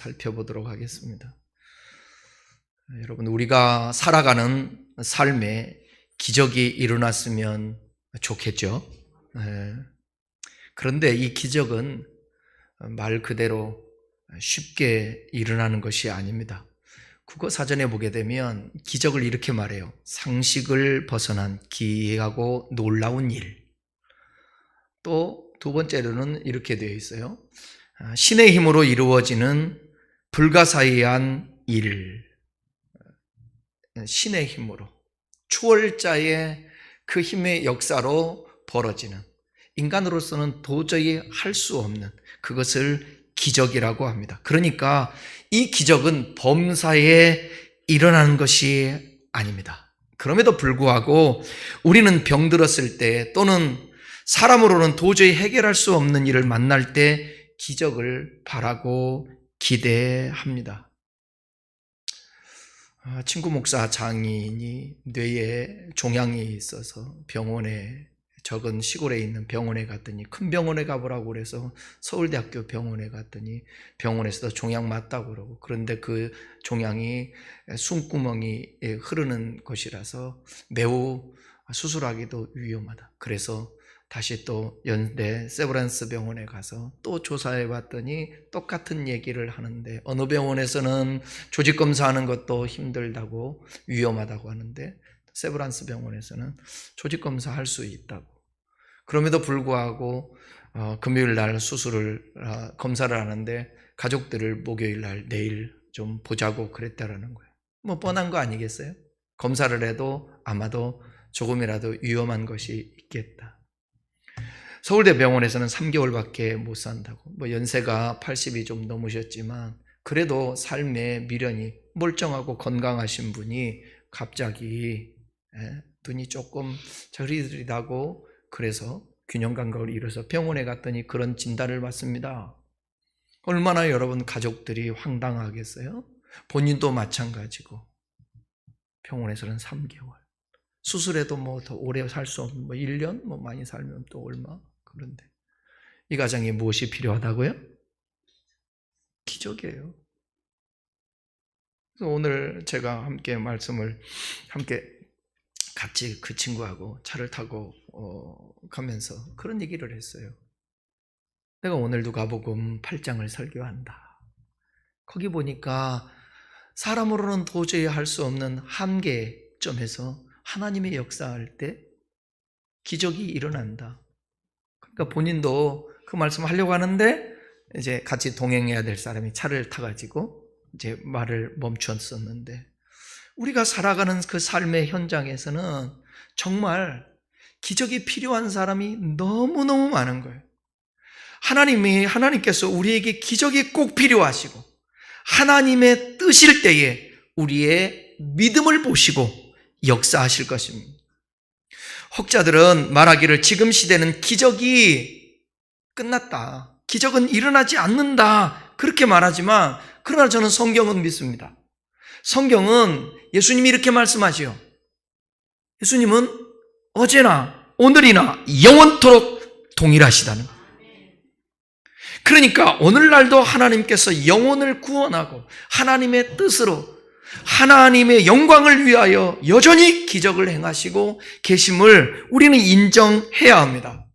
살펴보도록 하겠습니다. 여러분, 우리가 살아가는 삶에 기적이 일어났으면 좋겠죠. 그런데 이 기적은 말 그대로 쉽게 일어나는 것이 아닙니다. 국어사전에 보게 되면 기적을 이렇게 말해요. 상식을 벗어난 기이하고 놀라운 일. 또 두 번째로는 이렇게 되어 있어요. 신의 힘으로 이루어지는 불가사의한 일. 신의 힘으로, 초월자의 그 힘의 역사로 벌어지는, 인간으로서는 도저히 할 수 없는 그것을 기적이라고 합니다. 그러니까 이 기적은 범사에 일어나는 것이 아닙니다. 그럼에도 불구하고 우리는 병들었을 때 또는 사람으로는 도저히 해결할 수 없는 일을 만날 때 기적을 바라고 기대합니다. 친구 목사 장인이 뇌에 종양이 있어서 병원에, 적은 시골에 있는 병원에 갔더니, 큰 병원에 가보라고 그래서 서울대학교 병원에 갔더니 병원에서도 종양 맞다고 그러고, 그런데 그 종양이 숨구멍이 흐르는 것이라서 매우 수술하기도 위험하다. 그래서 다시 또 연대 세브란스 병원에 가서 또 조사해 봤더니 똑같은 얘기를 하는데, 어느 병원에서는 조직 검사하는 것도 힘들다고, 위험하다고 하는데 세브란스 병원에서는 조직 검사 할 수 있다고. 그럼에도 불구하고 금요일 날 검사를 하는데 가족들을 목요일 날 내일 좀 보자고 그랬다라는 거예요. 뭐 뻔한 거 아니겠어요? 검사를 해도 아마도 조금이라도 위험한 것이 있겠다. 서울대 병원에서는 3개월밖에 못 산다고. 뭐 연세가 80이 좀 넘으셨지만 그래도 삶의 미련이, 멀쩡하고 건강하신 분이 갑자기 눈이 조금 저리저리하고, 그래서 균형 감각을 잃어서 병원에 갔더니 그런 진단을 받습니다. 얼마나 여러분 가족들이 황당하겠어요? 본인도 마찬가지고. 병원에서는 3개월. 수술해도 뭐 더 오래 살 수 없는, 뭐 1년, 뭐 많이 살면 또 얼마. 그런데 이 가정에 무엇이 필요하다고요? 기적이에요. 그래서 오늘 제가 함께 말씀을 같이 그 친구하고 차를 타고 가면서 그런 얘기를 했어요. 내가 오늘 누가복음 8장을 설교한다. 거기 보니까 사람으로는 도저히 할 수 없는 한계점에서 하나님의 역사할 때 기적이 일어난다. 그러니까 본인도 그 말씀 하려고 하는데 이제 같이 동행해야 될 사람이 차를 타가지고 이제 말을 멈췄었는데, 우리가 살아가는 그 삶의 현장에서는 정말 기적이 필요한 사람이 너무너무 많은 거예요. 하나님께서 우리에게 기적이 꼭 필요하시고, 하나님의 뜻일 때에 우리의 믿음을 보시고 역사하실 것입니다. 혹자들은 말하기를 지금 시대는 기적이 끝났다, 기적은 일어나지 않는다, 그렇게 말하지만, 그러나 저는 성경은 믿습니다. 성경은 예수님이 이렇게 말씀하시요. 예수님은 어제나 오늘이나 영원토록 동일하시다는 거예요. 그러니까 오늘날도 하나님께서 영혼을 구원하고 하나님의 뜻으로 하나님의 영광을 위하여 여전히 기적을 행하시고 계심을 우리는 인정해야 합니다.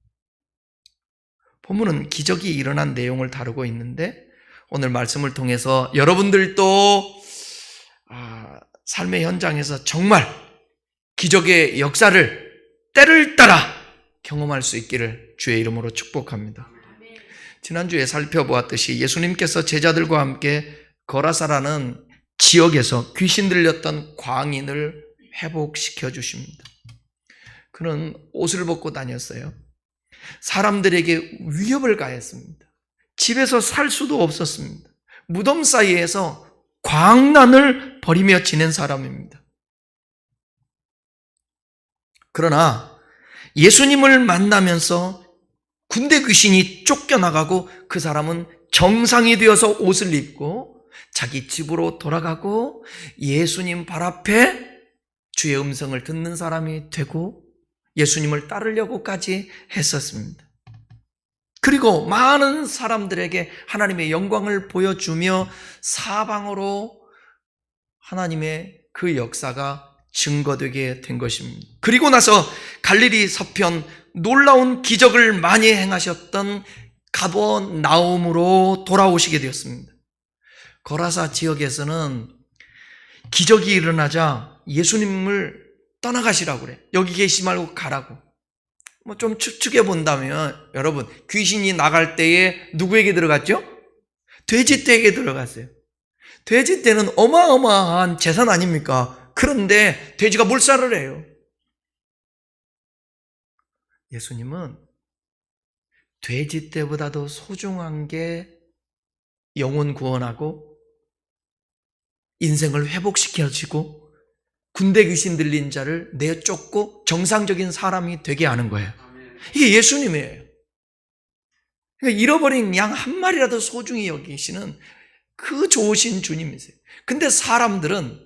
본문은 기적이 일어난 내용을 다루고 있는데, 오늘 말씀을 통해서 여러분들도 삶의 현장에서 정말 기적의 역사를 때를 따라 경험할 수 있기를 주의 이름으로 축복합니다. 지난주에 살펴보았듯이 예수님께서 제자들과 함께 거라사라는 지역에서 귀신 들렸던 광인을 회복시켜 주십니다. 그는 옷을 벗고 다녔어요. 사람들에게 위협을 가했습니다. 집에서 살 수도 없었습니다. 무덤 사이에서 광난을 벌이며 지낸 사람입니다. 그러나 예수님을 만나면서 군대 귀신이 쫓겨나가고 그 사람은 정상이 되어서 옷을 입고 자기 집으로 돌아가고 예수님 발 앞에 주의 음성을 듣는 사람이 되고 예수님을 따르려고까지 했었습니다. 그리고 많은 사람들에게 하나님의 영광을 보여주며 사방으로 하나님의 그 역사가 증거되게 된 것입니다. 그리고 나서 갈릴리 서편 놀라운 기적을 많이 행하셨던 가버나움으로 돌아오시게 되었습니다. 거라사 지역에서는 기적이 일어나자 예수님을 떠나가시라고 그래. 여기 계시지 말고 가라고. 뭐 좀 추측해 본다면 여러분, 귀신이 나갈 때에 누구에게 들어갔죠? 돼지떼에게 들어갔어요. 돼지떼는 어마어마한 재산 아닙니까? 그런데 돼지가 몰살을 해요. 예수님은 돼지떼보다도 소중한 게 영혼 구원하고 인생을 회복시켜주고 군대 귀신 들린 자를 내쫓고 정상적인 사람이 되게 하는 거예요. 이게 예수님이에요. 그러니까 잃어버린 양 한 마리라도 소중히 여기시는 그 좋으신 주님이세요. 근데 사람들은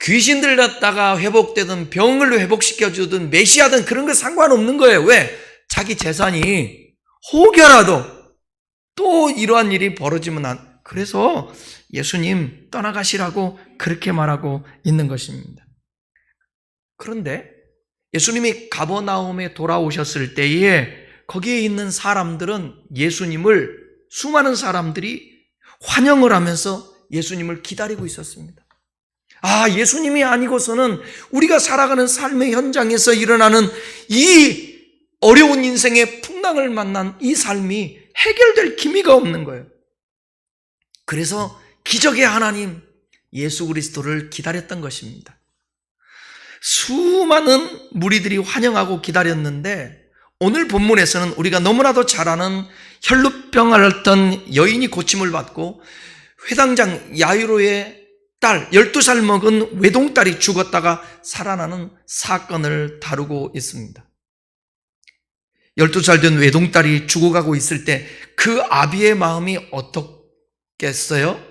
귀신 들렸다가 회복되든 병을 회복시켜주든 메시아든 그런 거 상관없는 거예요. 왜? 자기 재산이 혹여라도 또 이러한 일이 벌어지면 그래서 예수님 떠나가시라고 그렇게 말하고 있는 것입니다. 그런데 예수님이 가버나움에 돌아오셨을 때에 거기에 있는 사람들은 수많은 사람들이 환영을 하면서 예수님을 기다리고 있었습니다. 예수님이 아니고서는 우리가 살아가는 삶의 현장에서 일어나는 이 어려운 인생의 풍랑을 만난 이 삶이 해결될 기미가 없는 거예요. 그래서 기적의 하나님 예수 그리스도를 기다렸던 것입니다. 수많은 무리들이 환영하고 기다렸는데 오늘 본문에서는 우리가 너무나도 잘 아는 혈루병 앓던 여인이 고침을 받고 회당장 야이로의 딸 12살 먹은 외동딸이 죽었다가 살아나는 사건을 다루고 있습니다. 12살 된 외동딸이 죽어가고 있을 때 그 아비의 마음이 어떻겠어요?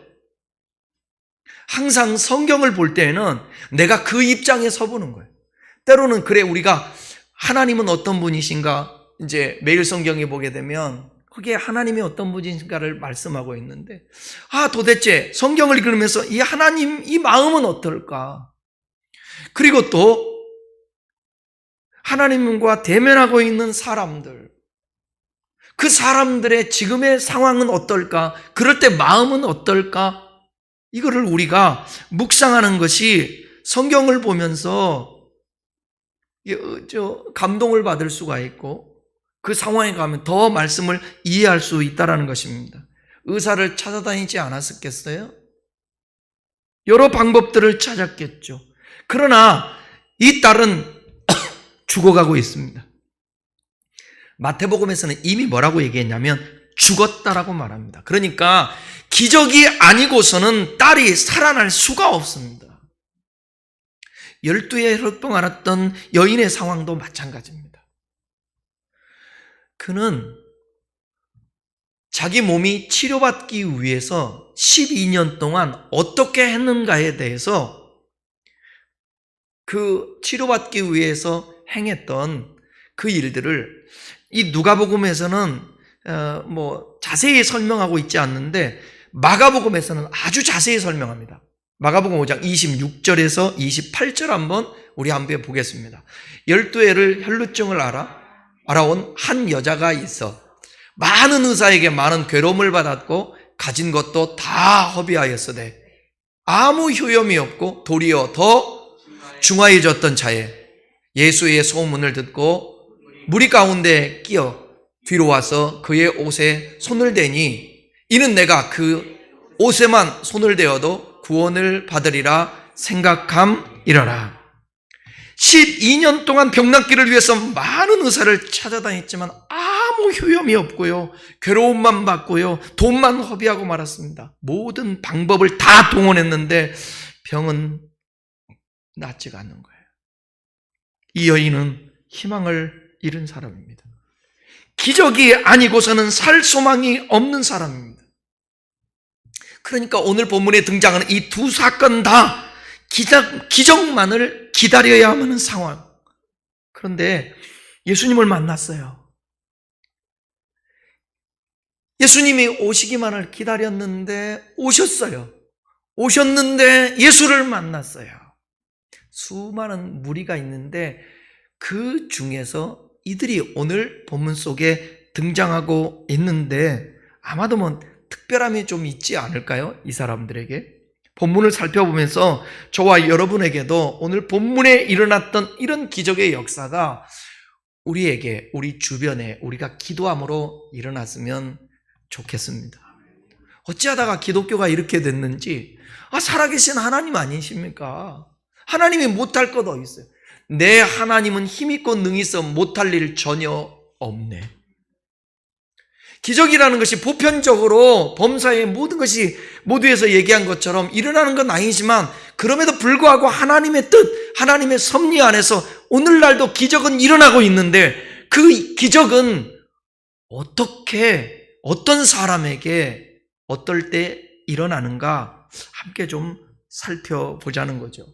항상 성경을 볼 때에는 내가 그 입장에 서보는 거예요. 때로는 그래, 우리가 하나님은 어떤 분이신가 이제 매일 성경에 보게 되면 거기에 하나님이 어떤 분이신가를 말씀하고 있는데 도대체 성경을 읽으면서 이 하나님 이 마음은 어떨까? 그리고 또 하나님과 대면하고 있는 사람들, 그 사람들의 지금의 상황은 어떨까? 그럴 때 마음은 어떨까? 이거를 우리가 묵상하는 것이 성경을 보면서 감동을 받을 수가 있고 그 상황에 가면 더 말씀을 이해할 수 있다는 것입니다. 의사를 찾아다니지 않았었겠어요? 여러 방법들을 찾았겠죠. 그러나 이 딸은 죽어가고 있습니다. 마태복음에서는 이미 뭐라고 얘기했냐면 죽었다라고 말합니다. 그러니까 기적이 아니고서는 딸이 살아날 수가 없습니다. 12의 혈루병 앓았던 여인의 상황도 마찬가지입니다. 그는 자기 몸이 치료받기 위해서 12년 동안 어떻게 했는가에 대해서 그 치료받기 위해서 행했던 그 일들을 이 누가복음에서는 자세히 설명하고 있지 않는데 마가복음에서는 아주 자세히 설명합니다. 마가복음 5장 26절에서 28절 한번 우리 한번 보겠습니다. 12회를 혈루증을 알아온 한 여자가 있어 많은 의사에게 많은 괴로움을 받았고 가진 것도 다 허비하였으되 아무 효염이 없고 도리어 더 중하여졌던 자에 예수의 소문을 듣고 무리 가운데 끼어 뒤로 와서 그의 옷에 손을 대니 이는 내가 그 옷에만 손을 대어도 구원을 받으리라 생각함이러라. 12년 동안 병낫기를 위해서 많은 의사를 찾아다녔지만 아무 효험이 없고요, 괴로움만 받고요, 돈만 허비하고 말았습니다. 모든 방법을 다 동원했는데 병은 낫지가 않는 거예요. 이 여인은 희망을 잃은 사람입니다. 기적이 아니고서는 살 소망이 없는 사람입니다. 그러니까 오늘 본문에 등장하는 이 두 사건 다 기적만을 기다려야 하는 상황. 그런데 예수님을 만났어요. 예수님이 오시기만을 기다렸는데 오셨어요. 오셨는데 예수를 만났어요. 수많은 무리가 있는데 그 중에서 이들이 오늘 본문 속에 등장하고 있는데 아마도 특별함이 좀 있지 않을까요? 이 사람들에게. 본문을 살펴보면서 저와 여러분에게도 오늘 본문에 일어났던 이런 기적의 역사가 우리에게, 우리 주변에 우리가 기도함으로 일어났으면 좋겠습니다. 어찌하다가 기독교가 이렇게 됐는지, 살아계신 하나님 아니십니까? 하나님이 못할 것 어디 있어요? 내 하나님은 힘있고 능있어 못할 일 전혀 없네. 기적이라는 것이 보편적으로 범사의 모든 것이 모두에서 얘기한 것처럼 일어나는 건 아니지만 그럼에도 불구하고 하나님의 뜻, 하나님의 섭리 안에서 오늘날도 기적은 일어나고 있는데 그 기적은 어떻게, 어떤 사람에게 어떨 때 일어나는가 함께 좀 살펴보자는 거죠.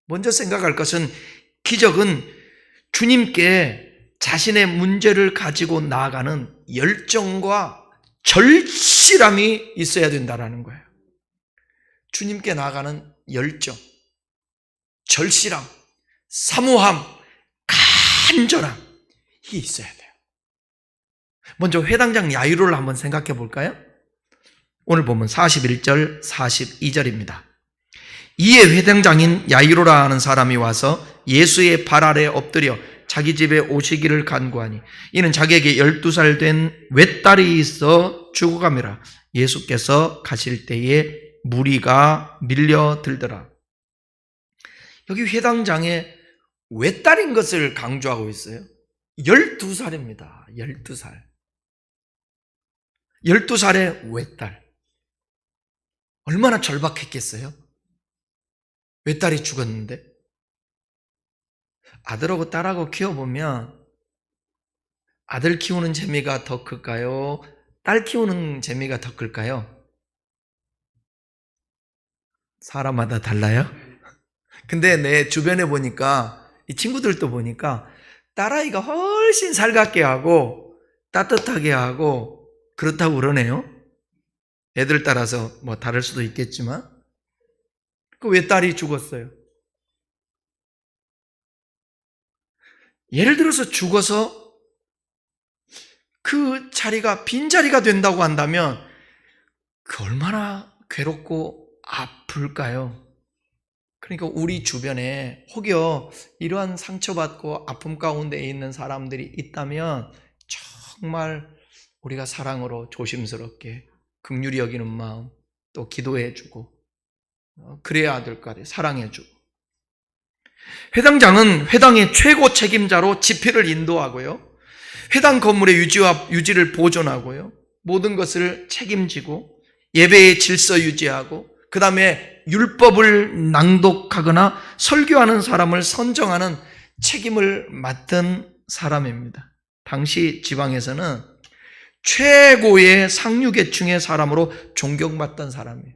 먼저 생각할 것은 기적은 주님께 자신의 문제를 가지고 나아가는 열정과 절실함이 있어야 된다는 거예요. 주님께 나아가는 열정, 절실함, 사모함, 간절함, 이게 있어야 돼요. 먼저 회당장 야이로를 한번 생각해 볼까요? 오늘 보면 41절, 42절입니다. 이에 회당장인 야이로라 하는 사람이 와서 예수의 발 아래 엎드려 자기 집에 오시기를 간구하니 이는 자기에게 12살 된 외딸이 있어 죽어가매라. 예수께서 가실 때에 무리가 밀려들더라. 여기 회당장의 외딸인 것을 강조하고 있어요. 12살입니다. 12살. 12살의 외딸. 얼마나 절박했겠어요? 외딸이 죽었는데. 아들하고 딸하고 키워보면 아들 키우는 재미가 더 클까요? 딸 키우는 재미가 더 클까요? 사람마다 달라요? 근데 내 주변에 보니까, 이 친구들도 보니까 딸아이가 훨씬 살갑게 하고 따뜻하게 하고 그렇다고 그러네요. 애들 따라서 다를 수도 있겠지만. 그 외딸이 죽었어요. 예를 들어서 죽어서 그 자리가 빈자리가 된다고 한다면 그 얼마나 괴롭고 아플까요? 그러니까 우리 주변에 혹여 이러한 상처받고 아픔 가운데 있는 사람들이 있다면 정말 우리가 사랑으로 조심스럽게 긍휼히 여기는 마음, 또 기도해주고 그래야 될 것 같아요. 사랑해주고. 회당장은 회당의 최고 책임자로 집회를 인도하고요, 회당 건물의 유지를 보존하고요, 모든 것을 책임지고 예배의 질서 유지하고 그 다음에 율법을 낭독하거나 설교하는 사람을 선정하는 책임을 맡은 사람입니다. 당시 지방에서는 최고의 상류계층의 사람으로 존경받던 사람이에요.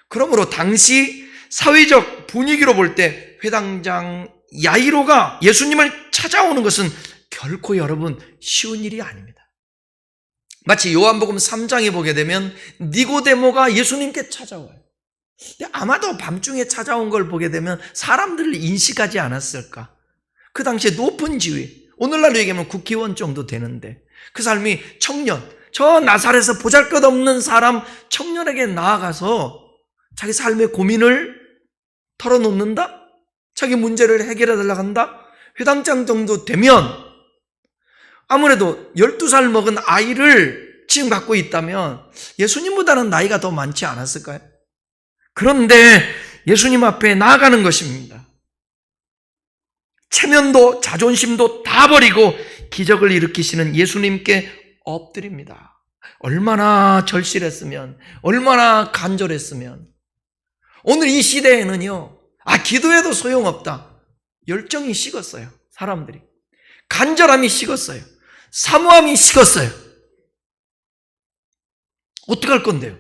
그러므로 당시 사회적 분위기로 볼 때 회당장 야이로가 예수님을 찾아오는 것은 결코 여러분 쉬운 일이 아닙니다. 마치 요한복음 3장에 보게 되면 니고데모가 예수님께 찾아와요. 근데 아마도 밤중에 찾아온 걸 보게 되면 사람들을 인식하지 않았을까? 그 당시에 높은 지위, 오늘날로 얘기하면 국회의원 정도 되는데 그 삶이 청년, 저 나사렛에서 보잘것없는 사람 청년에게 나아가서 자기 삶의 고민을 털어놓는다? 자기 문제를 해결해 달라고 한다? 회당장 정도 되면 아무래도 12살 먹은 아이를 지금 갖고 있다면 예수님보다는 나이가 더 많지 않았을까요? 그런데 예수님 앞에 나아가는 것입니다. 체면도 자존심도 다 버리고 기적을 일으키시는 예수님께 엎드립니다. 얼마나 절실했으면, 얼마나 간절했으면. 오늘 이 시대에는요, 기도해도 소용없다. 열정이 식었어요. 사람들이. 간절함이 식었어요. 사모함이 식었어요. 어떡할 건데요?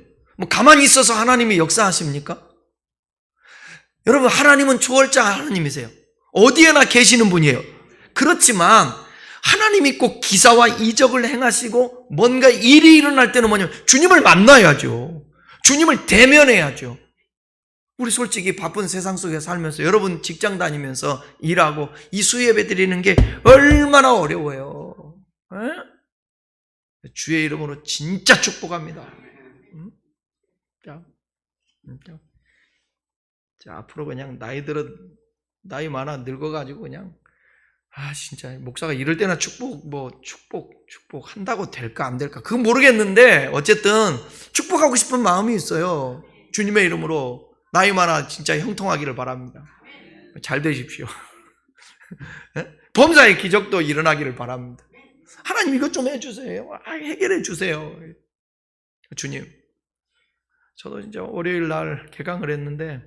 가만히 있어서 하나님이 역사하십니까? 여러분, 하나님은 초월자 하나님이세요. 어디에나 계시는 분이에요. 그렇지만 하나님이 꼭 기사와 이적을 행하시고 또 뭔가 일이 일어날 때는 뭐냐면 주님을 만나야죠. 주님을 대면해야죠. 우리 솔직히 바쁜 세상 속에 살면서 여러분 직장 다니면서 일하고 이 수예배 드리는 게 얼마나 어려워요. 에? 주의 이름으로 진짜 축복합니다. 응? 자, 앞으로 그냥 나이 많아 늙어가지고 그냥 진짜 목사가 이럴 때나 축복 한다고 될까 안 될까 그건 모르겠는데 어쨌든 축복하고 싶은 마음이 있어요. 주님의 이름으로 나이 많아 진짜 형통하기를 바랍니다. 잘 되십시오. 범사의 기적도 일어나기를 바랍니다. 하나님 이것 좀 해주세요. 해결해 주세요. 주님, 저도 진짜 월요일 날 개강을 했는데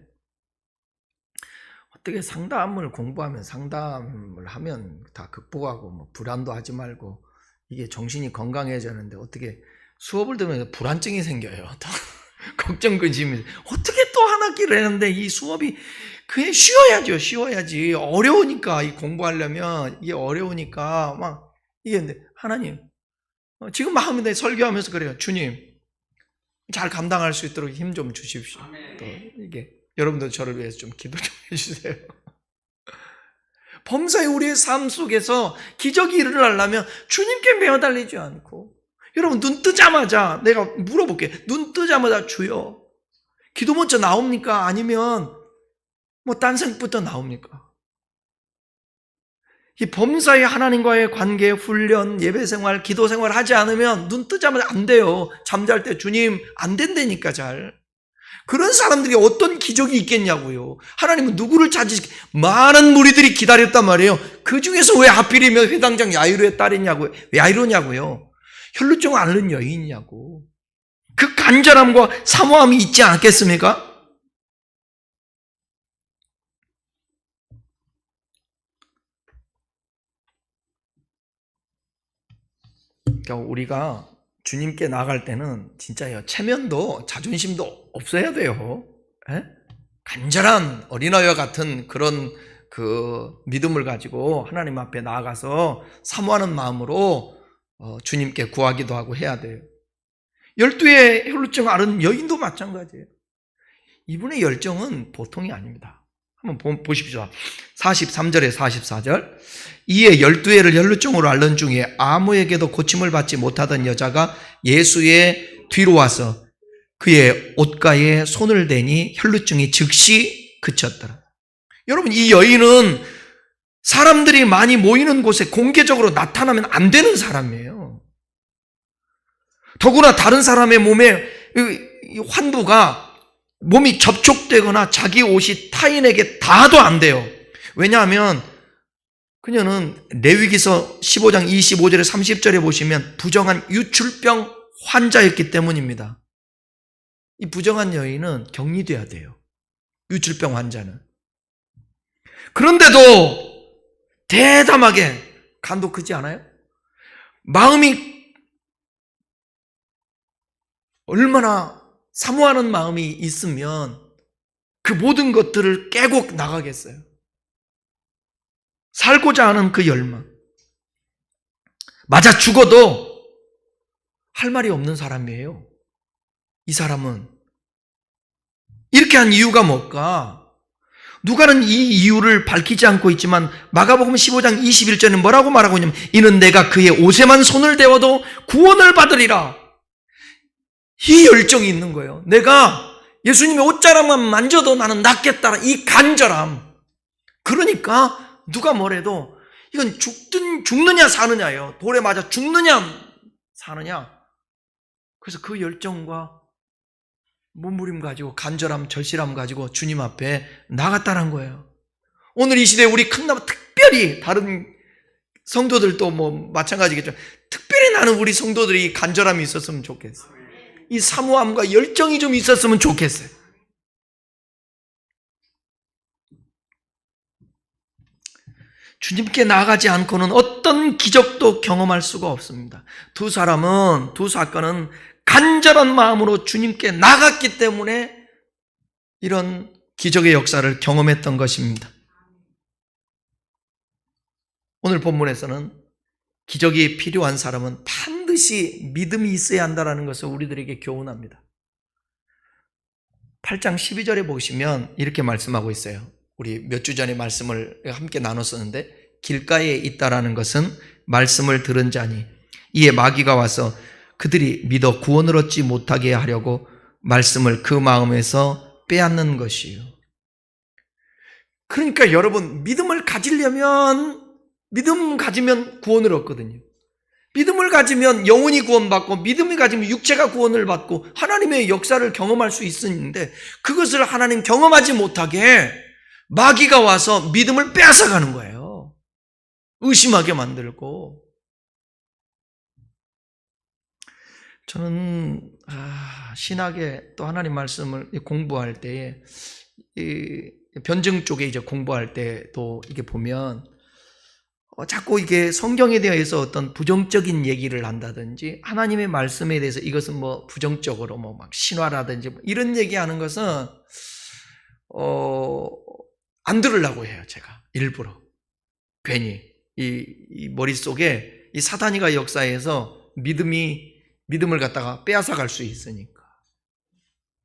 어떻게 상담을 공부하면 상담을 하면 다 극복하고 뭐 불안도 하지 말고 이게 정신이 건강해지는데 어떻게 수업을 들으면서 불안증이 생겨요. 걱정 근심이 어떻게 또 한 학기를 했는데 이 수업이 그냥 쉬워야지. 어려우니까 이 공부하려면 이게 어려우니까 막 이게 근데 하나님 지금 마음에 설교하면서 그래요. 주님 잘 감당할 수 있도록 힘 좀 주십시오. 또 이게 여러분들 저를 위해서 좀 기도 좀 해주세요. 범사에 우리의 삶 속에서 기적이 일어나려면 주님께 매어달리지 않고 여러분 눈 뜨자마자 내가 물어볼게. 눈 뜨자마자 주여 기도 먼저 나옵니까? 아니면 뭐 딴 생각부터 나옵니까? 이 범사에 하나님과의 관계, 훈련, 예배생활, 기도생활 하지 않으면 눈 뜨자마자 안 돼요. 잠잘 때 주님 안 된다니까 잘. 그런 사람들이 어떤 기적이 있겠냐고요. 하나님은 누구를 찾으시 많은 무리들이 기다렸단 말이에요. 그 중에서 왜 하필이면 회당장 야이로의 딸이냐고요. 야이로냐고요. 혈루증 앓는 여인이냐고. 그 간절함과 사모함이 있지 않겠습니까? 그러니까 우리가 주님께 나갈 때는 진짜요. 체면도 자존심도 없어야 돼요. 에? 간절한 어린아이와 같은 그런 그 믿음을 가지고 하나님 앞에 나아가서 사모하는 마음으로 주님께 구하기도 하고 해야 돼요. 12의 혈루증 앓은 여인도 마찬가지예요. 이분의 열정은 보통이 아닙니다. 한번 보십시오. 43절에 44절. 이에 12회를 혈루증으로 앓는 중에 아무에게도 고침을 받지 못하던 여자가 예수의 뒤로 와서 그의 옷가에 손을 대니 혈루증이 즉시 그쳤더라. 여러분 이 여인은 사람들이 많이 모이는 곳에 공개적으로 나타나면 안 되는 사람이에요. 더구나 다른 사람의 몸에 환부가 몸이 접촉되거나 자기 옷이 타인에게 닿아도 안 돼요. 왜냐하면 그녀는 레위기서 15장 25절에 30절에 보시면 부정한 유출병 환자였기 때문입니다. 이 부정한 여인은 격리돼야 돼요. 유출병 환자는. 그런데도 대담하게 간도 크지 않아요? 마음이 얼마나 사모하는 마음이 있으면 그 모든 것들을 깨고 나가겠어요. 살고자 하는 그 열망. 맞아 죽어도 할 말이 없는 사람이에요. 이 사람은. 이렇게 한 이유가 뭘까? 누가는 이 이유를 밝히지 않고 있지만 마가복음 15장 21절은 뭐라고 말하고 있냐면 이는 내가 그의 옷에만 손을 대어도 구원을 받으리라. 이 열정이 있는 거예요. 내가 예수님의 옷자락만 만져도 나는 낫겠다는 이 간절함. 그러니까 누가 뭐래도 이건 죽느냐 사느냐예요. 돌에 맞아 죽느냐 사느냐. 그래서 그 열정과 몸부림 가지고 간절함, 절실함 가지고 주님 앞에 나갔다는 거예요. 오늘 이 시대에 우리 큰나무 특별히 다른 성도들도 뭐 마찬가지겠죠. 특별히 나는 우리 성도들이 간절함이 있었으면 좋겠어요. 이 사모함과 열정이 좀 있었으면 좋겠어요. 주님께 나가지 않고는 어떤 기적도 경험할 수가 없습니다. 두 사건은 간절한 마음으로 주님께 나갔기 때문에 이런 기적의 역사를 경험했던 것입니다. 오늘 본문에서는 기적이 필요한 사람은 반드시 믿음이 있어야 한다는 것을 우리들에게 교훈합니다. 8장 12절에 보시면 이렇게 말씀하고 있어요. 우리 몇 주 전에 말씀을 함께 나눴었는데, 길가에 있다라는 것은 말씀을 들은 자니 이에 마귀가 와서 그들이 믿어 구원을 얻지 못하게 하려고 말씀을 그 마음에서 빼앗는 것이요. 그러니까 여러분, 믿음을 가지려면, 믿음 가지면 구원을 얻거든요. 믿음을 가지면 영혼이 구원받고, 믿음이 가지면 육체가 구원을 받고 하나님의 역사를 경험할 수 있는데, 그것을 하나님 경험하지 못하게 마귀가 와서 믿음을 빼앗아가는 거예요. 의심하게 만들고. 저는 신학에 또 하나님 말씀을 공부할 때에, 이 변증 쪽에 이제 공부할 때도 이게 보면 자꾸 이게 성경에 대해서 어떤 부정적인 얘기를 한다든지, 하나님의 말씀에 대해서 이것은 뭐 부정적으로 뭐 막 신화라든지 뭐 이런 얘기하는 것은 안 들으려고 해요. 제가 일부러 괜히 이 머릿속에 이 사탄이가 역사에서 믿음을 갖다가 빼앗아갈 수 있으니까.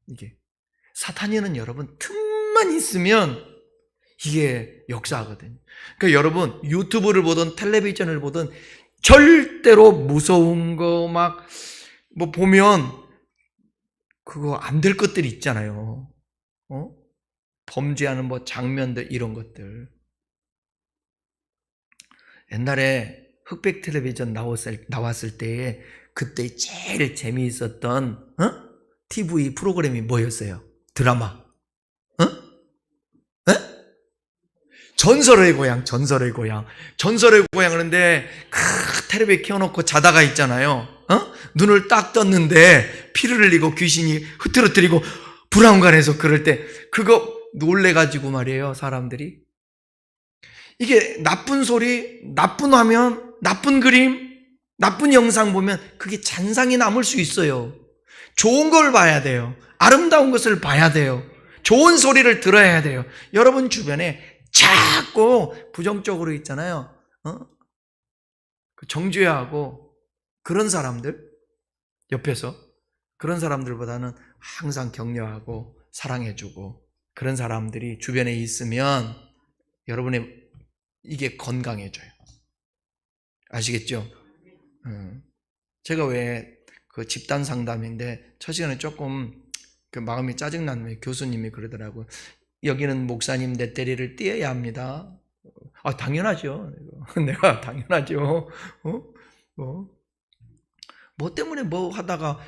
이게 사탄이는 여러분 틈만 있으면 이게 역사하거든요. 그러니까 여러분, 유튜브를 보든 텔레비전을 보든 절대로 무서운 거 막 뭐 보면 그거 안 될 것들이 있잖아요. 범죄하는 뭐 장면들, 이런 것들. 옛날에 흑백 텔레비전 나왔을 때에 그때 제일 재미있었던 TV 프로그램이 뭐였어요? 드라마. 전설의 고향. 전설의 고향 하는데 텔레비 켜놓고 자다가 있잖아요. 눈을 딱 떴는데 피를 흘리고 귀신이 흐트러뜨리고 불안간에서 그럴 때 그거 놀래가지고 말이에요, 사람들이. 이게 나쁜 소리, 나쁜 화면, 나쁜 그림, 나쁜 영상 보면 그게 잔상이 남을 수 있어요. 좋은 걸 봐야 돼요. 아름다운 것을 봐야 돼요. 좋은 소리를 들어야 돼요. 여러분 주변에 자꾸 부정적으로 있잖아요. 정죄하고 그런 사람들 옆에서, 그런 사람들보다는 항상 격려하고 사랑해주고 그런 사람들이 주변에 있으면 여러분의 이게 건강해져요. 아시겠죠? 제가 왜 그 집단 상담인데 첫 시간에 조금 그 마음이 짜증나는 교수님이 그러더라고요. 여기는 목사님 넷대리를 띄어야 합니다. 당연하죠. 내가 당연하죠. 뭐 때문에 뭐 하다가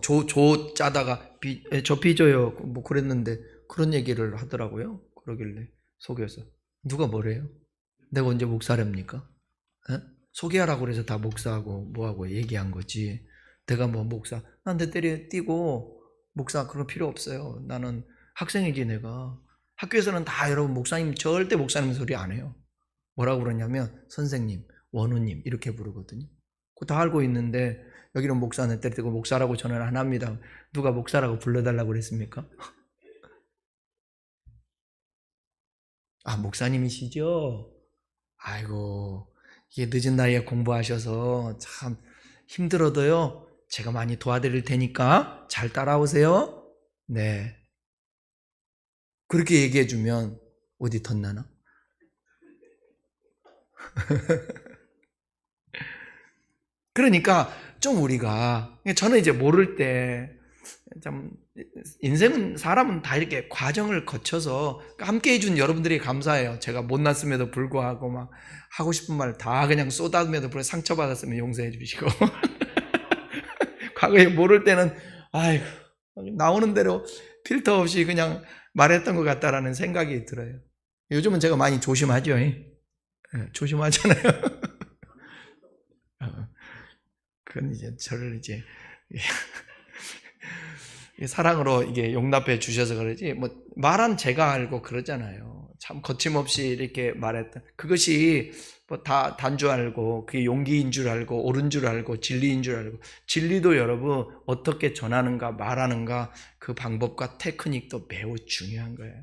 조 짜다가 저 빚어요 뭐 그랬는데 그런 얘기를 하더라고요. 그러길래 속여서 누가 뭐래요? 내가 언제 목사랍니까? 소개하라고 그래서 다 목사하고 뭐하고 얘기한 거지. 내가 뭐 목사, 난 내 때려 띄고 목사 그런 필요 없어요. 나는 학생이지. 내가 학교에서는 다 여러분 목사님, 절대 목사님 소리 안 해요. 뭐라고 그러냐면 선생님, 원우님 이렇게 부르거든요. 그거 다 알고 있는데 여기는 목사 내 때리고 목사라고 전화를 안 합니다. 누가 목사라고 불러달라고 그랬습니까? 목사님이시죠? 아이고, 이게 늦은 나이에 공부하셔서 참 힘들어도요, 제가 많이 도와드릴 테니까 잘 따라오세요. 네. 그렇게 얘기해주면 어디 덧나나? 그러니까 좀 우리가, 저는 이제 모를 때 참, 인생은, 사람은 다 이렇게 과정을 거쳐서 함께 해준 여러분들이 감사해요. 제가 못났음에도 불구하고 막 하고 싶은 말 다 그냥 쏟아내도 불구하고 상처받았으면 용서해 주시고 과거에 모를 때는 아이고 나오는 대로 필터 없이 그냥 말했던 것 같다라는 생각이 들어요. 요즘은 제가 많이 조심하죠. 조심하잖아요. 그건 이제 저를 이제 사랑으로 이게 용납해 주셔서 그러지, 뭐 말한 제가 알고 그러잖아요. 참 거침없이 이렇게 말했던 그것이 뭐 다 단 줄 알고, 그게 용기인 줄 알고, 옳은 줄 알고, 진리인 줄 알고. 진리도 여러분 어떻게 전하는가, 말하는가, 그 방법과 테크닉도 매우 중요한 거예요.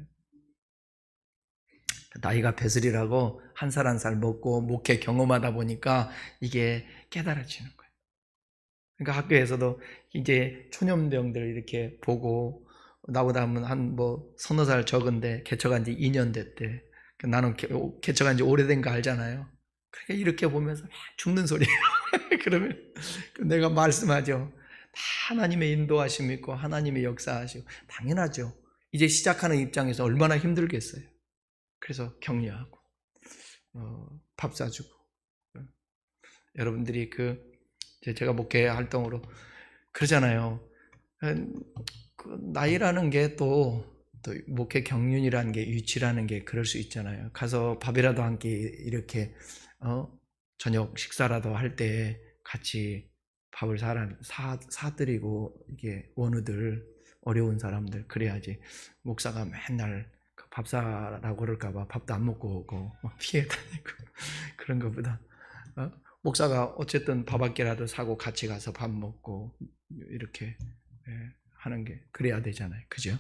나이가 배슬이라고 한 살 한 살 먹고 목회 경험하다 보니까 이게 깨달아지는 거예요. 그러니까 학교에서도 이제 초년병들 이렇게 보고 나보다 한 서너 살 적은데 개척한 지 2년 됐대. 나는 개척한 지 오래된 거 알잖아요. 그러니까 이렇게 보면서 막 죽는 소리예요. 그러면 내가 말씀하죠. 다 하나님의 인도하심 있고 하나님의 역사하시고 당연하죠. 이제 시작하는 입장에서 얼마나 힘들겠어요. 그래서 격려하고 밥 사주고 여러분들이 제가 목회 활동으로 그러잖아요. 나이라는 게 또 목회 경륜이라는 게 위치라는 게 그럴 수 있잖아요. 가서 밥이라도 함께 이렇게 저녁 식사라도 할 때 같이 밥을 사드리고 이게 원우들 어려운 사람들 그래야지 목사가 맨날 밥 사라고 그럴까봐 밥도 안 먹고 오고 피해 다니고 그런 것보다 목사가 어쨌든 밥 한 끼라도 사고 같이 가서 밥 먹고 이렇게 하는 게 그래야 되잖아요. 그죠?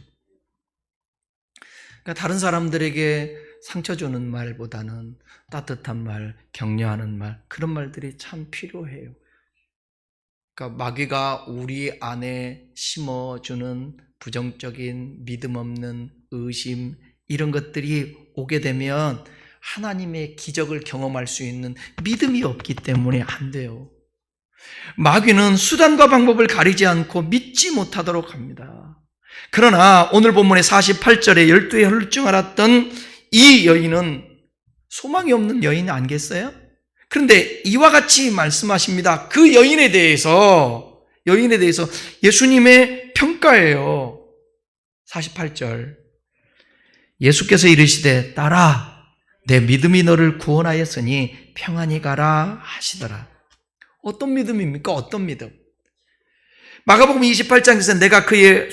그러니까 다른 사람들에게 상처 주는 말보다는 따뜻한 말, 격려하는 말 그런 말들이 참 필요해요. 그러니까 마귀가 우리 안에 심어주는 부정적인 믿음 없는 의심 이런 것들이 오게 되면 하나님의 기적을 경험할 수 있는 믿음이 없기 때문에 안 돼요. 마귀는 수단과 방법을 가리지 않고 믿지 못하도록 합니다. 그러나 오늘 본문의 48절에 12에 혈루증 앓았던 이 여인은 소망이 없는 여인 아니겠어요? 그런데 이와 같이 말씀하십니다. 그 여인에 대해서 예수님의 평가예요. 48절 예수께서 이르시되 딸아 내 믿음이 너를 구원하였으니 평안히 가라 하시더라. 어떤 믿음입니까? 어떤 믿음? 마가복음 28장에서 내가 그의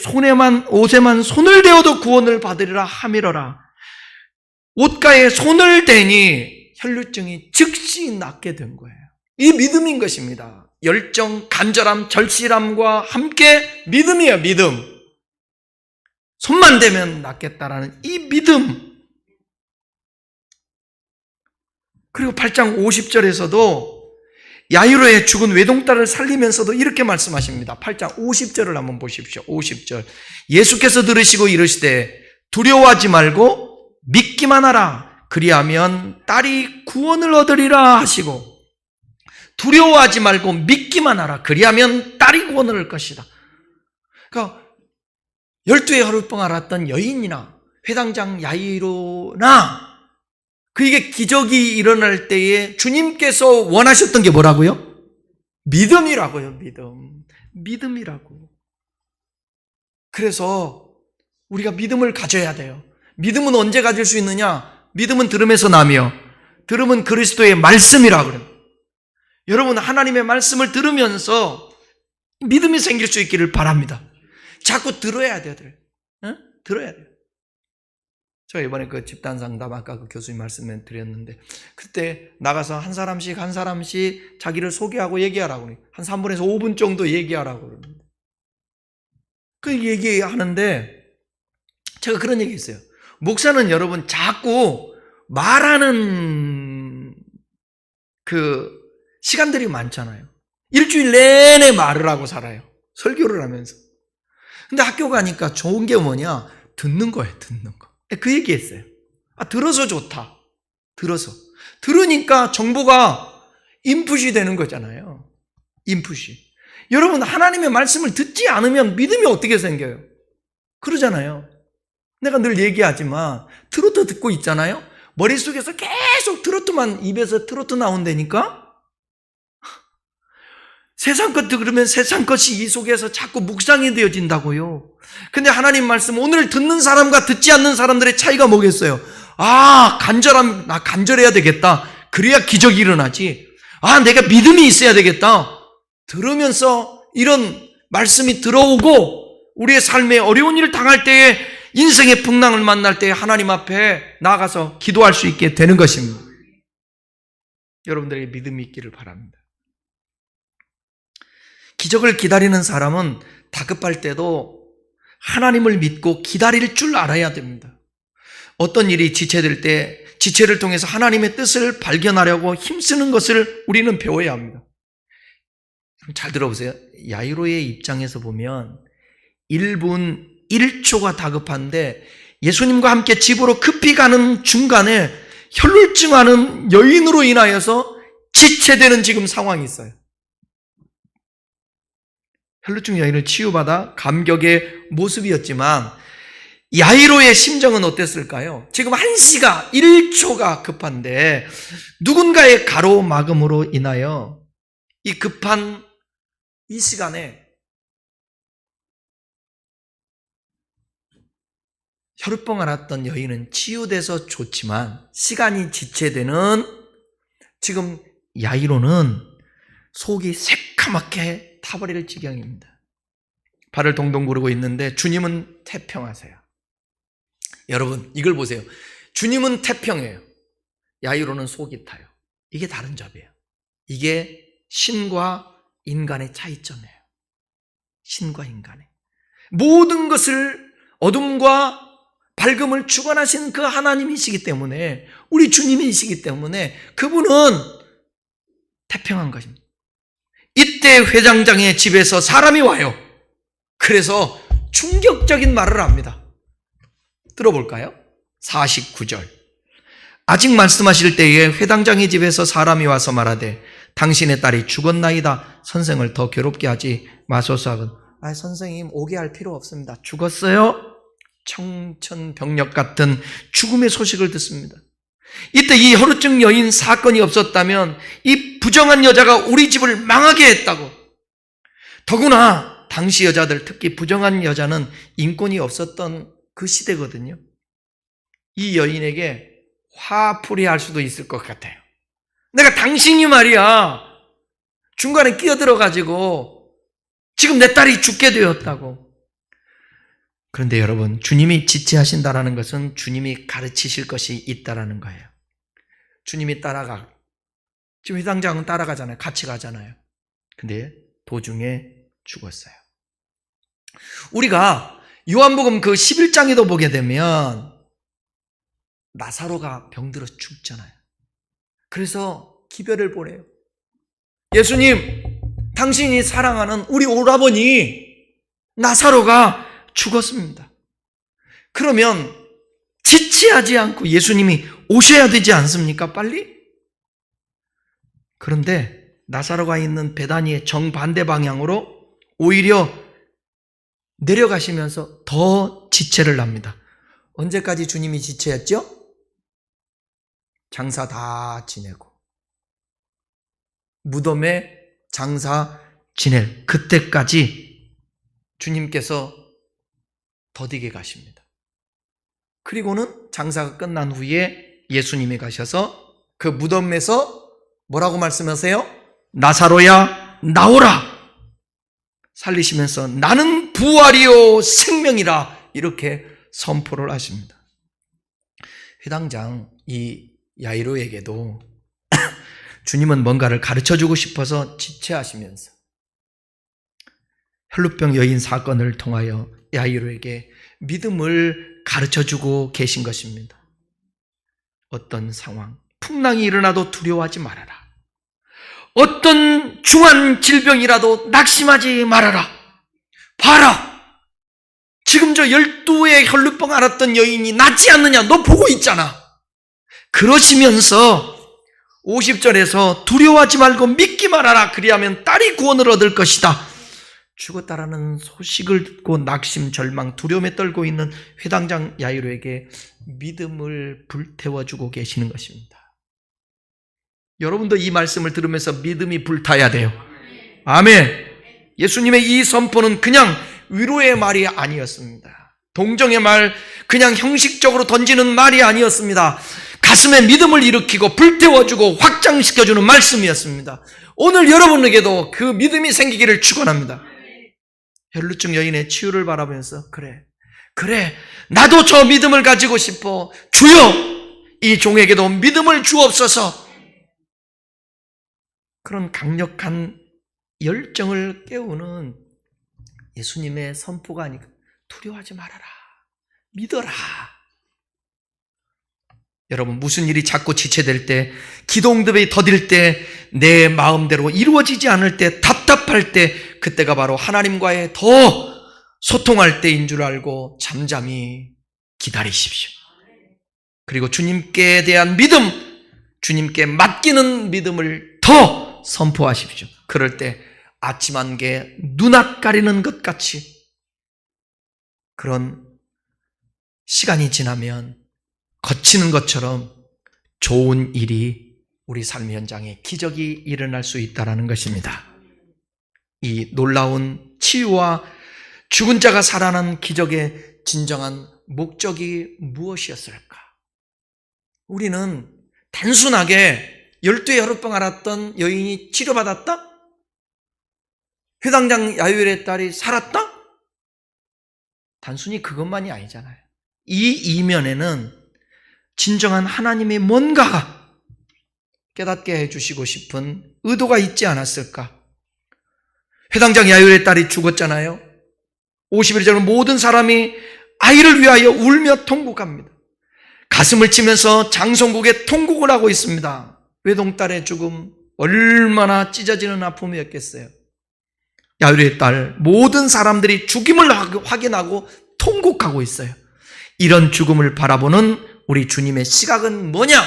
옷에만 손을 대어도 구원을 받으리라 하미러라. 옷가에 손을 대니 혈루증이 즉시 낫게 된 거예요. 이 믿음인 것입니다. 열정, 간절함, 절실함과 함께 믿음이에요. 믿음. 손만 대면 낫겠다라는 이 믿음. 그리고 8장 50절에서도 야이로의 죽은 외동딸을 살리면서도 이렇게 말씀하십니다. 8장 50절을 한번 보십시오. 50절 예수께서 들으시고 이르시되 두려워하지 말고 믿기만 하라. 그리하면 딸이 구원을 얻으리라 하시고 두려워하지 말고 믿기만 하라. 그리하면 딸이 구원을 얻을 것이다. 그러니까 12의 혈루병 앓았던 여인이나 회당장 야이로나 그에게 기적이 일어날 때에 주님께서 원하셨던 게 뭐라고요? 믿음이라고요. 믿음이라고. 그래서 우리가 믿음을 가져야 돼요. 믿음은 언제 가질 수 있느냐? 믿음은 들음에서 나며 들음은 그리스도의 말씀이라고 그래요. 여러분 하나님의 말씀을 들으면서 믿음이 생길 수 있기를 바랍니다. 자꾸 들어야 돼요. 들어야 돼요. 저 이번에 그 집단 상담 아까 그 교수님 말씀을 드렸는데 그때 나가서 한 사람씩 자기를 소개하고 얘기하라고 그래요. 한 3분에서 5분 정도 얘기하라고 그러는데 그 얘기하는데 제가 그런 얘기 했어요. 목사는 여러분 자꾸 말하는 그 시간들이 많잖아요. 일주일 내내 말을 하고 살아요. 설교를 하면서. 근데 학교 가니까 좋은 게 뭐냐? 듣는 거예요. 듣는 거. 그 얘기했어요. 들어서 좋다. 들으니까 정보가 인풋이 되는 거잖아요. 인풋이. 여러분 하나님의 말씀을 듣지 않으면 믿음이 어떻게 생겨요? 그러잖아요. 내가 늘 얘기하지만 트로트 듣고 있잖아요. 머릿속에서 계속 트로트만 입에서 트로트 나온다니까 세상 것 들으면 세상 것이 이 속에서 자꾸 묵상이 되어진다고요. 근데 하나님 말씀 오늘 듣는 사람과 듣지 않는 사람들의 차이가 뭐겠어요? 나 간절해야 되겠다. 그래야 기적이 일어나지. 내가 믿음이 있어야 되겠다. 들으면서 이런 말씀이 들어오고 우리의 삶에 어려운 일을 당할 때에 인생의 풍랑을 만날 때 하나님 앞에 나아가서 기도할 수 있게 되는 것입니다. 여러분들에게 믿음이 있기를 바랍니다. 기적을 기다리는 사람은 다급할 때도 하나님을 믿고 기다릴 줄 알아야 됩니다. 어떤 일이 지체될 때 지체를 통해서 하나님의 뜻을 발견하려고 힘쓰는 것을 우리는 배워야 합니다. 잘 들어보세요. 야이로의 입장에서 보면 1분 1초가 다급한데 예수님과 함께 집으로 급히 가는 중간에 혈루증하는 여인으로 인하여서 지체되는 지금 상황이 있어요. 혈루증 여인을 치유받아 감격의 모습이었지만 야이로의 심정은 어땠을까요? 지금 1시가 1초가 급한데 누군가의 가로막음으로 인하여 이 급한 이 시간에 혈루병 앓았던 여인은 치유돼서 좋지만 시간이 지체되는 지금 야이로는 속이 새카맣게 타버릴 지경입니다. 발을 동동 구르고 있는데 주님은 태평하세요. 여러분 이걸 보세요. 주님은 태평해요. 야이로는 속이 타요. 이게 다른 점이에요. 이게 신과 인간의 차이점이에요. 신과 인간의 모든 것을 어둠과 밝음을 주관하신 그 하나님이시기 때문에 우리 주님이시기 때문에 그분은 태평한 것입니다. 이때 회장장의 집에서 사람이 와요. 그래서 충격적인 말을 합니다. 들어볼까요? 49절 아직 말씀하실 때에 회당장의 집에서 사람이 와서 말하되 당신의 딸이 죽었나이다. 선생을 더 괴롭게 하지 마소서 하건 선생님 오게 할 필요 없습니다. 죽었어요? 청천벽력 같은 죽음의 소식을 듣습니다. 이때 이 혈루증 여인 사건이 없었다면 이 부정한 여자가 우리 집을 망하게 했다고. 더구나 당시 여자들 특히 부정한 여자는 인권이 없었던 그 시대거든요. 이 여인에게 화풀이할 수도 있을 것 같아요. 내가 당신이 말이야 중간에 끼어들어가지고 지금 내 딸이 죽게 되었다고. 그런데 여러분 주님이 지체하신다는 것은 주님이 가르치실 것이 있다는 거예요. 주님이 따라가 지금 회당장은 따라가잖아요. 같이 가잖아요. 근데 도중에 죽었어요. 우리가 요한복음 그 11장에도 보게 되면 나사로가 병들어 죽잖아요. 그래서 기별을 보내요. 예수님, 당신이 사랑하는 우리 오라버니 나사로가 죽었습니다. 그러면 지체하지 않고 예수님이 오셔야 되지 않습니까? 빨리? 그런데 나사로가 있는 베다니의 정반대 방향으로 오히려 내려가시면서 더 지체를 납니다. 언제까지 주님이 지체했죠? 장사 다 지내고 무덤에 장사 지낼 그때까지 주님께서 더디게 가십니다. 그리고는 장사가 끝난 후에 예수님이 가셔서 그 무덤에서 뭐라고 말씀하세요? 나사로야 나오라 살리시면서 나는 부활이요 생명이라 이렇게 선포를 하십니다. 회당장 이 야이로에게도 주님은 뭔가를 가르쳐주고 싶어서 지체하시면서 혈루병 여인 사건을 통하여 야이로에게 믿음을 가르쳐주고 계신 것입니다. 어떤 상황, 풍랑이 일어나도 두려워하지 말아라. 어떤 중한 질병이라도 낙심하지 말아라. 봐라. 지금 저 12의 혈루병 앓았던 여인이 낫지 않느냐. 너 보고 있잖아. 그러시면서 50절에서 두려워하지 말고 믿기 말아라. 그리하면 딸이 구원을 얻을 것이다. 죽었다라는 소식을 듣고 낙심, 절망, 두려움에 떨고 있는 회당장 야이로에게 믿음을 불태워주고 계시는 것입니다. 여러분도 이 말씀을 들으면서 믿음이 불타야 돼요. 아멘. 예수님의 이 선포는 그냥 위로의 말이 아니었습니다. 동정의 말, 그냥 형식적으로 던지는 말이 아니었습니다. 가슴에 믿음을 일으키고 불태워주고 확장시켜주는 말씀이었습니다. 오늘 여러분에게도 그 믿음이 생기기를 축원합니다. 혈루증 여인의 치유를 바라보면서 그래 나도 저 믿음을 가지고 싶어. 주여 이 종에게도 믿음을 주옵소서. 그런 강력한 열정을 깨우는 예수님의 선포가 아니라 두려워하지 말아라. 믿어라. 여러분, 무슨 일이 자꾸 지체될 때, 기도 응답이 더딜 때, 내 마음대로 이루어지지 않을 때, 답답할 때, 그때가 바로 하나님과의 더 소통할 때인 줄 알고 잠잠히 기다리십시오. 그리고 주님께 대한 믿음, 주님께 맡기는 믿음을 더 선포하십시오. 그럴 때 아침 안개 눈앞 가리는 것 같이 그런 시간이 지나면 거치는 것처럼 좋은 일이 우리 삶 현장에 기적이 일어날 수 있다는 것입니다. 이 놀라운 치유와 죽은 자가 살아난 기적의 진정한 목적이 무엇이었을까? 우리는 단순하게 12의 혈루병 앓았던 여인이 치료받았다? 회당장 야유엘의 딸이 살았다? 단순히 그것만이 아니잖아요. 이 이면에는 진정한 하나님의 뭔가가 깨닫게 해주시고 싶은 의도가 있지 않았을까? 회당장 야유엘의 딸이 죽었잖아요. 51절은 모든 사람이 아이를 위하여 울며 통곡합니다. 가슴을 치면서 장성국에 통곡을 하고 있습니다. 외동딸의 죽음 얼마나 찢어지는 아픔이었겠어요. 야유엘의 딸, 모든 사람들이 죽임을 확인하고 통곡하고 있어요. 이런 죽음을 바라보는 우리 주님의 시각은 뭐냐?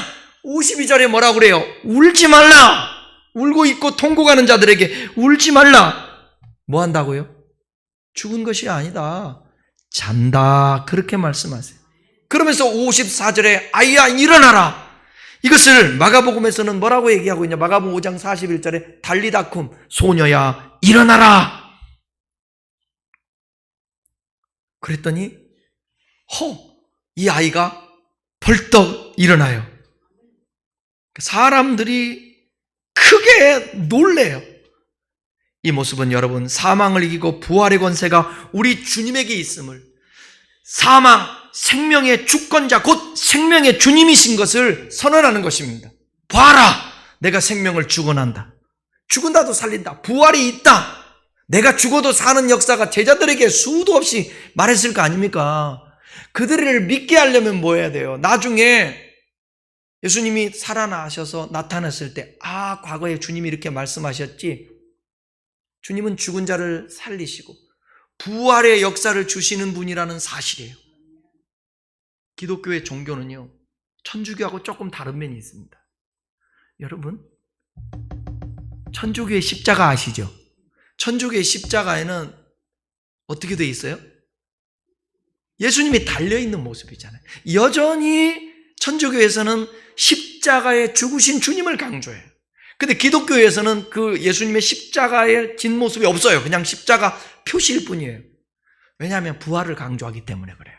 52절에 뭐라고 그래요? 울지 말라. 울고 있고 통곡하는 자들에게 울지 말라. 뭐 한다고요? 죽은 것이 아니다. 잔다. 그렇게 말씀하세요. 그러면서 54절에 아이야 일어나라. 이것을 마가복음에서는 뭐라고 얘기하고 있냐? 마가복음 5장 41절에 달리다쿰, 소녀야 일어나라. 그랬더니 이 아이가 벌떡 일어나요. 사람들이 크게 놀래요. 이 모습은 여러분, 사망을 이기고 부활의 권세가 우리 주님에게 있음을, 사망, 생명의 주권자 곧 생명의 주님이신 것을 선언하는 것입니다. 봐라, 내가 생명을 주권한다. 죽은다도 살린다. 부활이 있다. 내가 죽어도 사는 역사가 제자들에게 수도 없이 말했을 거 아닙니까? 그들을 믿게 하려면 뭐 해야 돼요? 나중에 예수님이 살아나셔서 나타났을 때, 과거에 주님이 이렇게 말씀하셨지. 주님은 죽은 자를 살리시고 부활의 역사를 주시는 분이라는 사실이에요. 기독교의 종교는요, 천주교하고 조금 다른 면이 있습니다. 여러분, 천주교의 십자가 아시죠? 천주교의 십자가에는 어떻게 돼 있어요? 예수님이 달려있는 모습이잖아요. 여전히 천주교에서는 십자가에 죽으신 주님을 강조해요. 근데 기독교에서는 그 예수님의 십자가의 진 모습이 없어요. 그냥 십자가 표시일 뿐이에요. 왜냐하면 부활을 강조하기 때문에 그래요.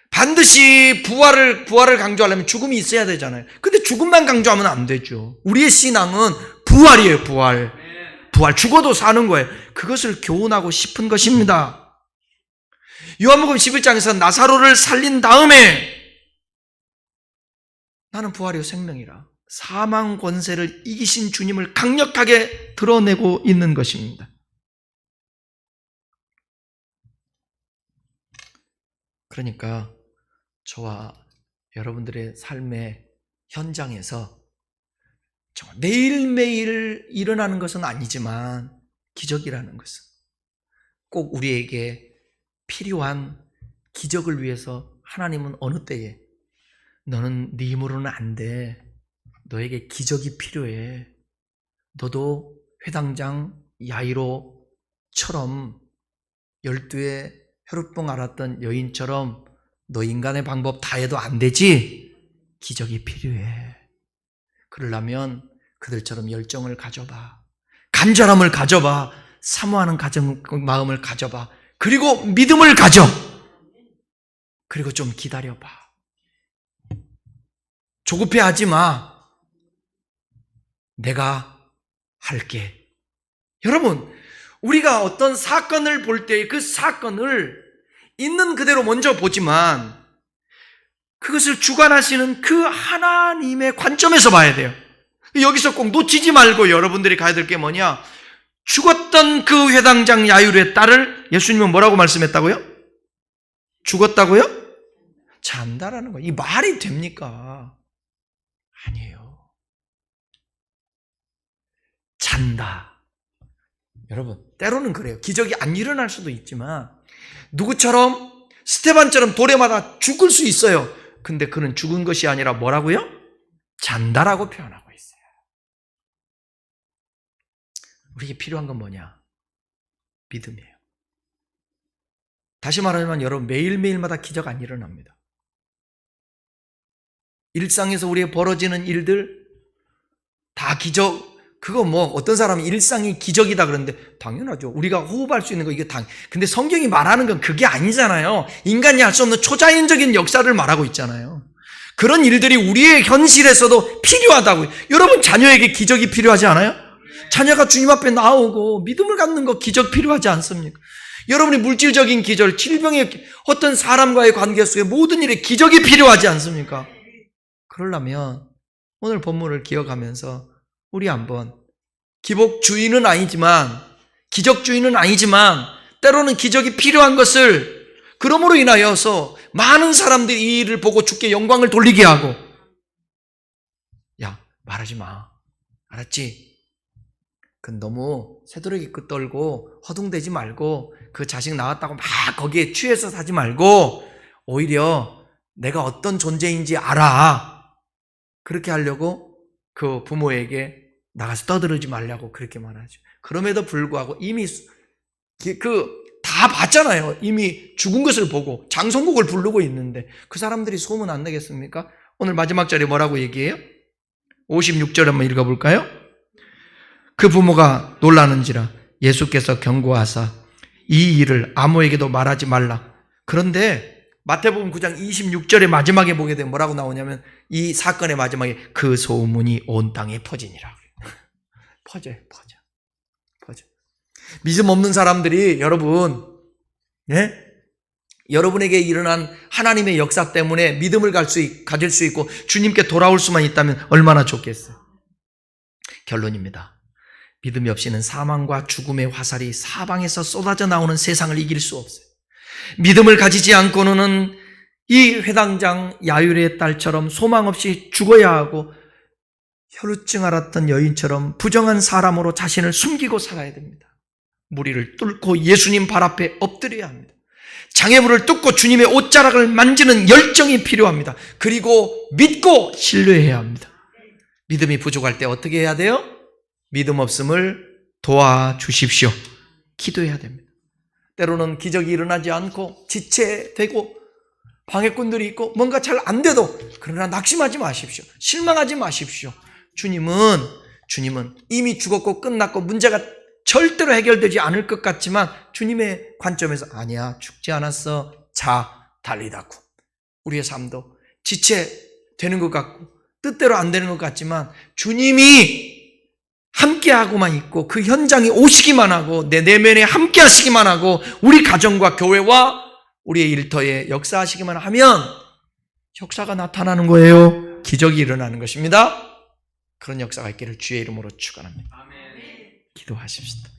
반드시 부활을 강조하려면 죽음이 있어야 되잖아요. 근데 죽음만 강조하면 안 되죠. 우리의 신앙은 부활이에요. 부활, 죽어도 사는 거예요. 그것을 교훈하고 싶은 것입니다. 요한복음 11장에서 나사로를 살린 다음에 나는 부활이요 생명이라 사망 권세를 이기신 주님을 강력하게 드러내고 있는 것입니다. 그러니까 저와 여러분들의 삶의 현장에서 정말 매일매일 일어나는 것은 아니지만 기적이라는 것은 꼭 우리에게 필요한 기적을 위해서 하나님은 어느 때에 너는 네 힘으로는 안 돼. 너에게 기적이 필요해. 너도 회당장 야이로처럼 12의 혈루병 앓았던 여인처럼 너 인간의 방법 다 해도 안 되지? 기적이 필요해. 그러려면 그들처럼 열정을 가져봐. 간절함을 가져봐. 사모하는 마음을 가져봐. 그리고 믿음을 가져. 그리고 좀 기다려봐. 조급해하지 마. 내가 할게. 여러분, 우리가 어떤 사건을 볼 때 그 사건을 있는 그대로 먼저 보지만 그것을 주관하시는 그 하나님의 관점에서 봐야 돼요. 여기서 꼭 놓치지 말고 여러분들이 가야 될 게 뭐냐? 죽었던 그 회당장 야유르의 딸을 예수님은 뭐라고 말씀했다고요? 죽었다고요? 잔다라는 거예요. 이 말이 됩니까? 아니에요. 잔다. 여러분, 때로는 그래요. 기적이 안 일어날 수도 있지만 누구처럼 스테반처럼 돌에 맞아 죽을 수 있어요. 근데 그는 죽은 것이 아니라 뭐라고요? 잔다라고 표현하고 있어요. 우리에게 필요한 건 뭐냐? 믿음이에요. 다시 말하면 여러분, 매일매일마다 기적 안 일어납니다. 일상에서 우리의 벌어지는 일들 다 기적. 그거 어떤 사람은 일상이 기적이다 그러는데 당연하죠. 우리가 호흡할 수 있는 거 이게 근데 성경이 말하는 건 그게 아니잖아요. 인간이 할 수 없는 초자연적인 역사를 말하고 있잖아요. 그런 일들이 우리의 현실에서도 필요하다고요. 여러분, 자녀에게 기적이 필요하지 않아요? 자녀가 주님 앞에 나오고 믿음을 갖는 거 기적 필요하지 않습니까? 여러분이 물질적인 기적, 질병의 어떤 사람과의 관계 속에 모든 일에 기적이 필요하지 않습니까? 그러려면 오늘 본문을 기억하면서 우리 한번 기복주의는 아니지만 기적주의는 아니지만 때로는 기적이 필요한 것을 그러므로 인하여서 많은 사람들이 이 일을 보고 주께 영광을 돌리게 하고 야 말하지 마. 알았지? 그건 너무 새도리기 끝 떨고 허둥대지 말고 그 자식 낳았다고 막 거기에 취해서 사지 말고 오히려 내가 어떤 존재인지 알아. 그렇게 하려고 그 부모에게 나가서 떠들지 말라고 그렇게 말하죠. 그럼에도 불구하고 이미 다 봤잖아요. 이미 죽은 것을 보고 장송곡을 부르고 있는데 그 사람들이 소문 안 내겠습니까? 오늘 마지막 절에 뭐라고 얘기해요? 56절 한번 읽어볼까요? 그 부모가 놀라는지라 예수께서 경고하사 이 일을 아무에게도 말하지 말라. 그런데 마태복음 9장 26절의 마지막에 보게 되면 뭐라고 나오냐면 이 사건의 마지막에 그 소문이 온 땅에 퍼지니라. 퍼져요. 믿음 없는 사람들이 여러분, 여러분에게 일어난 하나님의 역사 때문에 믿음을 가질 수 있고 주님께 돌아올 수만 있다면 얼마나 좋겠어요. 결론입니다. 믿음이 없이는 사망과 죽음의 화살이 사방에서 쏟아져 나오는 세상을 이길 수 없어요. 믿음을 가지지 않고는 이 회당장 야율의 딸처럼 소망 없이 죽어야 하고 혈루증 앓았던 여인처럼 부정한 사람으로 자신을 숨기고 살아야 됩니다. 무리를 뚫고 예수님 발 앞에 엎드려야 합니다. 장애물을 뚫고 주님의 옷자락을 만지는 열정이 필요합니다. 그리고 믿고 신뢰해야 합니다. 믿음이 부족할 때 어떻게 해야 돼요? 믿음 없음을 도와주십시오. 기도해야 됩니다. 때로는 기적이 일어나지 않고 지체되고 방해꾼들이 있고 뭔가 잘 안 돼도 그러나 낙심하지 마십시오. 실망하지 마십시오. 주님은 이미 죽었고 끝났고 문제가 절대로 해결되지 않을 것 같지만 주님의 관점에서 아니야, 죽지 않았어. 자, 달리다고. 우리의 삶도 지체되는 것 같고 뜻대로 안 되는 것 같지만 주님이 함께하고만 있고 그 현장에 오시기만 하고 내 내면에 함께 하시기만 하고 우리 가정과 교회와 우리의 일터에 역사하시기만 하면 역사가 나타나는 거예요. 기적이 일어나는 것입니다. 그런 역사가 있기를 주의 이름으로 축원합니다. 기도하십시다.